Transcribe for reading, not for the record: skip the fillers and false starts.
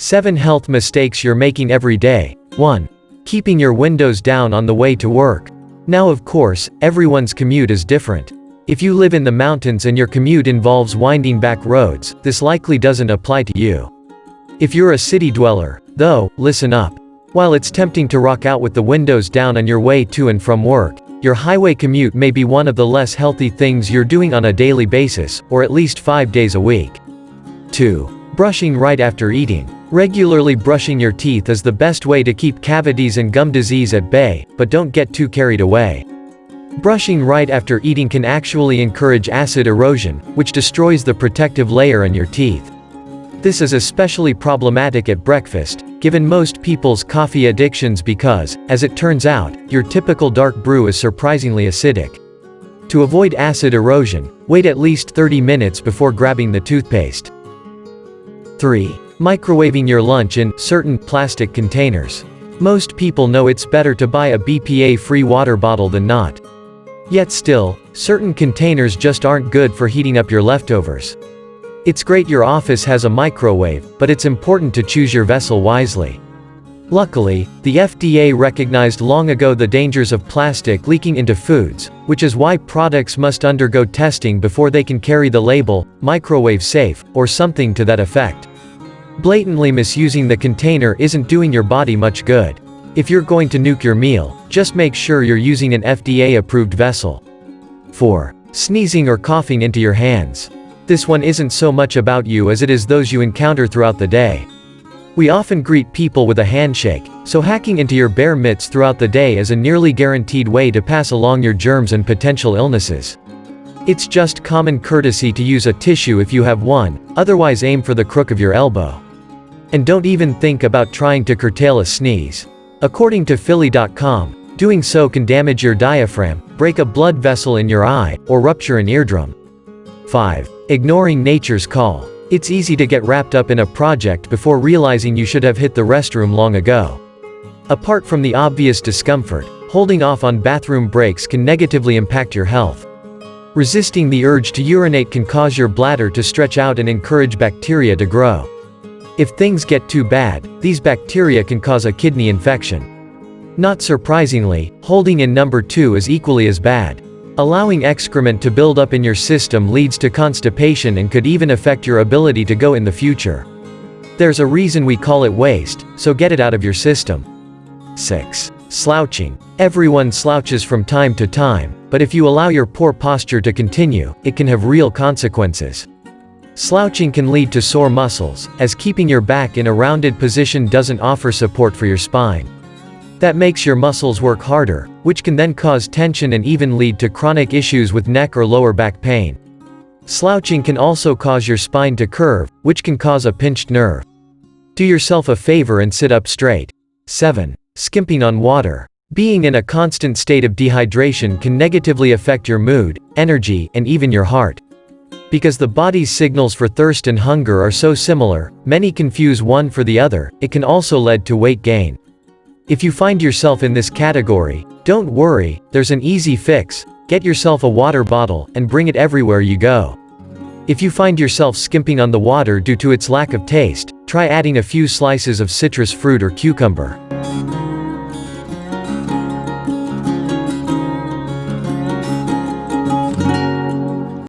7 health mistakes you're making every day. 1. Keeping your windows down on the way to work. Now of course, everyone's commute is different. If you live in the mountains and your commute involves winding back roads, this likely doesn't apply to you. If you're a city dweller, though, listen up. While it's tempting to rock out with the windows down on your way to and from work, your highway commute may be one of the less healthy things you're doing on a daily basis, or at least 5 days a week. 2. Brushing right after eating. Regularly brushing your teeth is the best way to keep cavities and gum disease at bay, but don't get too carried away. Brushing right after eating can actually encourage acid erosion, which destroys the protective layer on your teeth. This is especially problematic at breakfast, given most people's coffee addictions because, as it turns out, your typical dark brew is surprisingly acidic. To avoid acid erosion, wait at least 30 minutes before grabbing the toothpaste. 3. Microwaving your lunch in certain plastic containers. Most people know it's better to buy a BPA-free water bottle than not. Yet still, certain containers just aren't good for heating up your leftovers. It's great your office has a microwave, but it's important to choose your vessel wisely. Luckily, the FDA recognized long ago the dangers of plastic leaking into foods, which is why products must undergo testing before they can carry the label, microwave safe, or something to that effect. Blatantly misusing the container isn't doing your body much good. If you're going to nuke your meal, just make sure you're using an FDA-approved vessel. 4. Sneezing or coughing into your hands. This one isn't so much about you as it is those you encounter throughout the day. We often greet people with a handshake, so hacking into your bare mitts throughout the day is a nearly guaranteed way to pass along your germs and potential illnesses. It's just common courtesy to use a tissue if you have one, otherwise aim for the crook of your elbow. And don't even think about trying to curtail a sneeze. According to Philly.com, doing so can damage your diaphragm, break a blood vessel in your eye, or rupture an eardrum. 5. Ignoring nature's call. It's easy to get wrapped up in a project before realizing you should have hit the restroom long ago. Apart from the obvious discomfort, holding off on bathroom breaks can negatively impact your health. Resisting the urge to urinate can cause your bladder to stretch out and encourage bacteria to grow. If things get too bad, these bacteria can cause a kidney infection. Not surprisingly, holding in number 2 is equally as bad. Allowing excrement to build up in your system leads to constipation and could even affect your ability to go in the future. There's a reason we call it waste, so get it out of your system. 6. Slouching. Everyone slouches from time to time, but if you allow your poor posture to continue, it can have real consequences. Slouching can lead to sore muscles, as keeping your back in a rounded position doesn't offer support for your spine. That makes your muscles work harder, which can then cause tension and even lead to chronic issues with neck or lower back pain. Slouching can also cause your spine to curve, which can cause a pinched nerve. Do yourself a favor and sit up straight. 7. Skimping on water. Being in a constant state of dehydration can negatively affect your mood, energy, and even your heart. Because the body's signals for thirst and hunger are so similar, many confuse one for the other. It can also lead to weight gain. If you find yourself in this category, don't worry, there's an easy fix. Get yourself a water bottle and bring it everywhere you go. If you find yourself skimping on the water due to its lack of taste, try adding a few slices of citrus fruit or cucumber.